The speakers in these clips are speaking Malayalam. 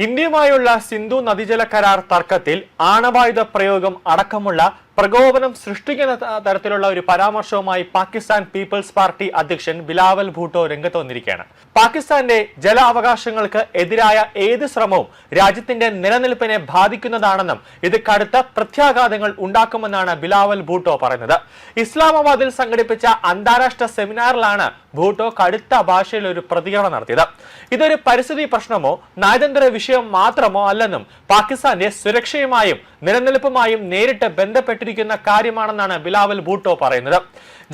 ഇന്ത്യയുമായുള്ള സിന്ധു നദീജല കരാർ തർക്കത്തിൽ ആണവായുധ പ്രയോഗം അടക്കമുള്ള പ്രകോപനം സൃഷ്ടിക്കുന്ന തരത്തിലുള്ള ഒരു പരാമർശവുമായി പാകിസ്ഥാൻ പീപ്പിൾസ് പാർട്ടി അധ്യക്ഷൻ ബിലാവൽ ഭൂട്ടോ രംഗത്ത് വന്നിരിക്കുകയാണ്. പാകിസ്ഥാന്റെ ജലാവകാശങ്ങൾക്ക് എതിരായ ഏത് ശ്രമവും രാജ്യത്തിന്റെ നിലനിൽപ്പിനെ ബാധിക്കുന്നതാണെന്നും ഇത് കടുത്ത പ്രത്യാഘാതങ്ങൾ ഉണ്ടാക്കുമെന്നാണ് ബിലാവൽ ഭൂട്ടോ പറയുന്നത്. ഇസ്ലാമാബാദിൽ സംഘടിപ്പിച്ച അന്താരാഷ്ട്ര സെമിനാറിലാണ് ഭൂട്ടോ കടുത്ത ഭാഷയിൽ ഒരു പ്രതികരണം നടത്തിയത്. ഇതൊരു പരിസ്ഥിതി പ്രശ്നമോ നയതന്ത്ര വിഷയം മാത്രമോ അല്ലെന്നും പാകിസ്ഥാന്റെ സുരക്ഷയുമായും നിലനിൽപ്പുമായും നേരിട്ട് ബന്ധപ്പെട്ടിരിക്കുന്ന കാര്യമാണെന്നാണ് ബിലാവൽ ഭൂട്ടോ പറയുന്നത്.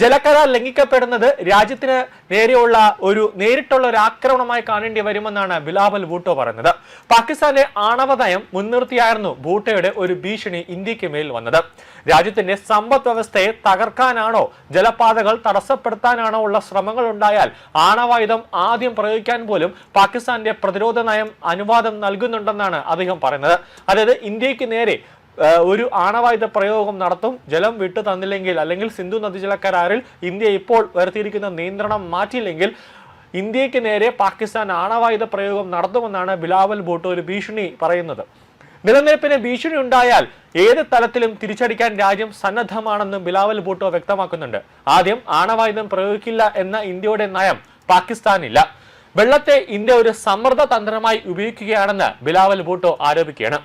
ജലകരാർ ലംഘിക്കപ്പെടുന്നത് രാജ്യത്തിന് നേരെയുള്ള നേരിട്ടുള്ള ഒരു ആക്രമണമായി കാണേണ്ടി വരുമെന്നാണ് ബിലാവൽ ഭൂട്ടോ പറയുന്നത്. പാകിസ്ഥാന്റെ ആണവ നയം മുൻനിർത്തിയായിരുന്നു ഭൂട്ടോയുടെ ഒരു ഭീഷണി ഇന്ത്യക്ക് മേൽ വന്നത്. രാജ്യത്തിന്റെ സമ്പദ് വ്യവസ്ഥയെ തകർക്കാനാണോ ജലപാതകൾ തടസ്സപ്പെടുത്താനാണോ ഉള്ള ശ്രമങ്ങൾ ഉണ്ടായാൽ ആണവായുധം ആദ്യം പ്രയോഗിക്കാൻ പോലും പാകിസ്ഥാന്റെ പ്രതിരോധ നയം അനുവാദം നൽകുന്നുണ്ടെന്നാണ് അദ്ദേഹം പറയുന്നത്. അതായത് ഇന്ത്യക്ക് നേരെ ഒരു ആണവായുധ പ്രയോഗം നടത്തും, ജലം വിട്ടു തന്നില്ലെങ്കിൽ അല്ലെങ്കിൽ സിന്ധു നദീജല കരാറിൽ ഇന്ത്യ ഇപ്പോൾ വരുത്തിയിരിക്കുന്ന നിയന്ത്രണം മാറ്റിയില്ലെങ്കിൽ ഇന്ത്യക്ക് നേരെ പാകിസ്ഥാൻ ആണവായുധ പ്രയോഗം നടത്തുമെന്നാണ് ബിലാവൽ ഭൂട്ടോ ഒരു ഭീഷണി പറയുന്നത്. നിലനിൽപ്പിന് ഭീഷണി ഉണ്ടായാൽ ഏത് തലത്തിലും തിരിച്ചടിക്കാൻ രാജ്യം സന്നദ്ധമാണെന്നും ബിലാവൽ ഭൂട്ടോ വ്യക്തമാക്കുന്നുണ്ട്. ആദ്യം ആണവായുധം പ്രയോഗിക്കില്ല എന്ന ഇന്ത്യയുടെ നയം പാകിസ്ഥാനില്ല. വെള്ളത്തെ ഇന്ത്യ ഒരു സമ്മർദ്ദ തന്ത്രമായി ഉപയോഗിക്കുകയാണെന്ന് ബിലാവൽ ഭൂട്ടോ ആരോപിക്കുകയാണ്.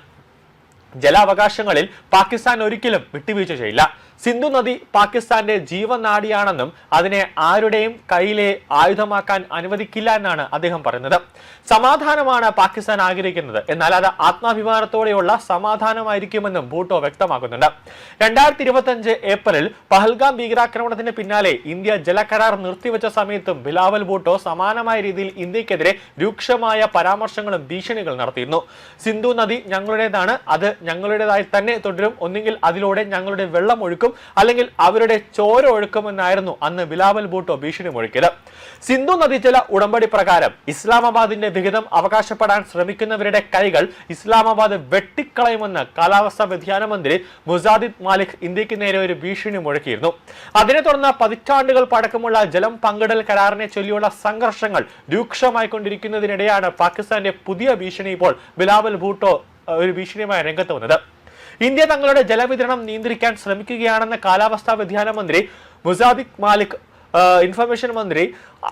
ജലാവകാശങ്ങളിൽ പാകിസ്ഥാൻ ഒരിക്കലും വിട്ടുവീഴ്ച ചെയ്യില്ല. സിന്ധു നദി പാകിസ്ഥാന്റെ ജീവനാഡിയാണെന്നും അതിനെ ആരുടെയും കയ്യിലെ ആയുധമാക്കാൻ അനുവദിക്കില്ല എന്നാണ് അദ്ദേഹം പറയുന്നത്. സമാധാനമാണ് പാകിസ്ഥാൻ ആഗ്രഹിക്കുന്നത്, എന്നാൽ അത് ആത്മാഭിമാനത്തോടെയുള്ള സമാധാനമായിരിക്കുമെന്നും ഭൂട്ടോ വ്യക്തമാക്കുന്നുണ്ട്. 2025 ഏപ്രിൽ പഹൽഗാം ഭീകരാക്രമണത്തിന് പിന്നാലെ ഇന്ത്യ ജലകരാർ നിർത്തിവെച്ച സമയത്തും ബിലാവൽ ഭൂട്ടോ സമാനമായ രീതിയിൽ ഇന്ത്യക്കെതിരെ രൂക്ഷമായ പരാമർശങ്ങളും ഭീഷണികൾ നടത്തിയിരുന്നു. സിന്ധു നദി ഞങ്ങളുടേതാണ്, അത് ഞങ്ങളുടേതായി തന്നെ തുടരും, ഒന്നുകിൽ അതിലൂടെ ഞങ്ങളുടെ വെള്ളം ഒഴുക്കും അല്ലെങ്കിൽ അവരുടെ ചോര ഒഴുക്കുമെന്നായിരുന്നു അന്ന് ബിലാവൽ ഭൂട്ടോ ഭീഷണി മുഴക്കിയത്. സിന്ധു നദീജല ഉടമ്പടി പ്രകാരം ഇസ്ലാമാബാദിന്റെ വിഹിതം അവകാശപ്പെടാൻ ശ്രമിക്കുന്നവരുടെ കൈകൾ ഇസ്ലാമാബാദ് വെട്ടിക്കളയുമെന്ന് കാലാവസ്ഥാ വ്യതിയാന മന്ത്രി മുസാദിദ് മാലിക് ഇന്ത്യക്ക് നേരെ ഒരു ഭീഷണി മുഴക്കിയിരുന്നു. അതിനെ തുടർന്ന് പതിറ്റാണ്ടുകൾ പഴക്കമുള്ള ജലം പങ്കിടൽ കരാറിനെ ചൊല്ലിയുള്ള സംഘർഷങ്ങൾ രൂക്ഷമായിക്കൊണ്ടിരിക്കുന്നതിനിടെയാണ് പാകിസ്ഥാന്റെ പുതിയ ഭീഷണി ഇപ്പോൾ ബിലാവൽ ഭൂട്ടോ ഒരു ഭീഷണിയുമായി രംഗത്ത് വന്നത്. ഇന്ത്യ തങ്ങളുടെ ജലവിതരണം നിയന്ത്രിക്കാൻ ശ്രമിക്കുകയാണെന്ന കാലാവസ്ഥാ വ്യതിയാന മന്ത്രി മുസാദിഖ് മാലിക് ഇൻഫർമേഷൻ മന്ത്രി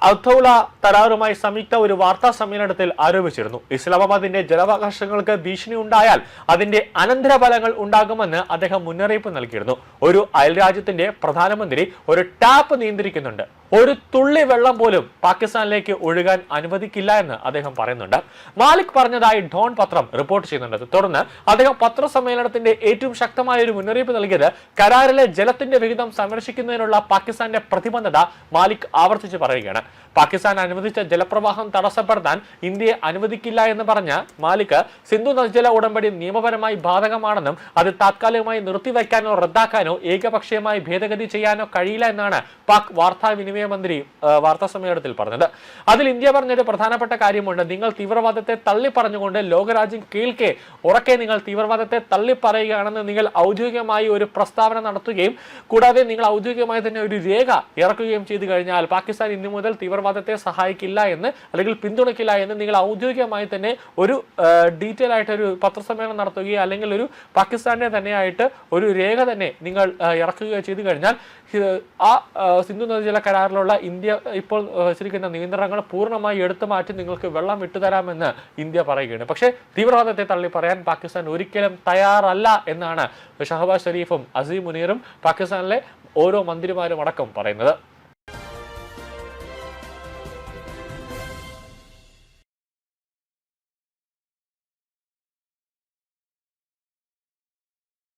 അത്തൗല തരാറുമായി സംയുക്ത ഒരു വാർത്താ സമ്മേളനത്തിൽ ആരോപിച്ചിരുന്നു. ഇസ്ലാമാബാദിന്റെ ജലാവകാശങ്ങൾക്ക് ഭീഷണി ഉണ്ടായാൽ അതിന്റെ അനന്തരഫലങ്ങൾ ഉണ്ടാകുമെന്ന് അദ്ദേഹം മുന്നറിയിപ്പ് നൽകിയിരുന്നു. ഒരു അയൽരാജ്യത്തിന്റെ പ്രധാനമന്ത്രി ഒരു ടാപ്പ് നിയന്ത്രിക്കുന്നുണ്ട്, ഒരു തുള്ളി വെള്ളം പോലും പാകിസ്ഥാനിലേക്ക് ഒഴുകാൻ അനുവദിക്കില്ല എന്ന് അദ്ദേഹം പറയുന്നുണ്ട്. മാലിക് പറഞ്ഞതായി ഡോൺ പത്രം റിപ്പോർട്ട് ചെയ്യുന്നുണ്ട്. തുടർന്ന് അദ്ദേഹം പത്രസമ്മേളനത്തിന്റെ ഏറ്റവും ശക്തമായ ഒരു മുന്നറിയിപ്പ് നൽകിയത് കരാറിലെ ജലത്തിന്റെ വിഹിതം സംരക്ഷിക്കുന്നതിനുള്ള പാകിസ്ഥാന്റെ പ്രതിബദ്ധത മാലിക് ആവർത്തിച്ച് പറയുകയാണ്. പാകിസ്ഥാൻ അനുവദിച്ച ജലപ്രവാഹം തടസ്സപ്പെടുത്താൻ ഇന്ത്യയെ അനുവദിക്കില്ല എന്ന് പറഞ്ഞ മാലിക് സിന്ധു നദീജല ഉടമ്പടി നിയമപരമായി ബാധകമാണെന്നും അത് താത്കാലികമായി നിർത്തിവെക്കാനോ റദ്ദാക്കാനോ ഏകപക്ഷീയമായി ഭേദഗതി ചെയ്യാനോ കഴിയില്ല എന്നാണ് പാക് വാർത്താവിനിമയ മന്ത്രി വാർത്താ സമ്മേളനത്തിൽ പറഞ്ഞത്. അതിൽ ഇന്ത്യ പറഞ്ഞൊരു പ്രധാനപ്പെട്ട കാര്യമുണ്ട്. നിങ്ങൾ തീവ്രവാദത്തെ തള്ളി പറഞ്ഞുകൊണ്ട് ലോകരാജ്യം കേൾക്കെ ഉറക്കെ നിങ്ങൾ തീവ്രവാദത്തെ തള്ളി പറയുകയാണെന്ന് നിങ്ങൾ ഔദ്യോഗികമായി ഒരു പ്രസ്താവന നടത്തുകയും കൂടാതെ നിങ്ങൾ ഔദ്യോഗികമായി തന്നെ ഒരു രേഖ ഇറക്കുകയും ചെയ്തു കഴിഞ്ഞാൽ പാകിസ്ഥാൻ ഇന്നു മുതൽ തീവ്രവാദത്തെ സഹായിക്കില്ല എന്ന് അല്ലെങ്കിൽ പിന്തുണയ്ക്കില്ല എന്ന് നിങ്ങൾ ഔദ്യോഗികമായി തന്നെ ഒരു ഡീറ്റെയിൽ ആയിട്ട് ഒരു പത്രസമ്മേളനം നടത്തുകയോ അല്ലെങ്കിൽ ഒരു പാകിസ്ഥാന്റെ തന്നെയായിട്ട് ഒരു രേഖ തന്നെ നിങ്ങൾ ഇറക്കുകയോ ചെയ്തു കഴിഞ്ഞാൽ ആ സിന്ധു നദീജല കരാറിലുള്ള ഇന്ത്യ ഇപ്പോൾ വെച്ചിരിക്കുന്ന നിയന്ത്രണങ്ങൾ പൂർണ്ണമായി എടുത്തു മാറ്റി നിങ്ങൾക്ക് വെള്ളം വിട്ടുതരാമെന്ന് ഇന്ത്യ പറയുകയാണ്. പക്ഷേ തീവ്രവാദത്തെ തള്ളി പറയാൻ പാകിസ്ഥാൻ ഒരിക്കലും തയ്യാറല്ല എന്നാണ് ഷഹബാസ് ഷരീഫും അസീം മുനീറും പാകിസ്ഥാനിലെ ഓരോ മന്ത്രിമാരും അടക്കം പറയുന്നത്.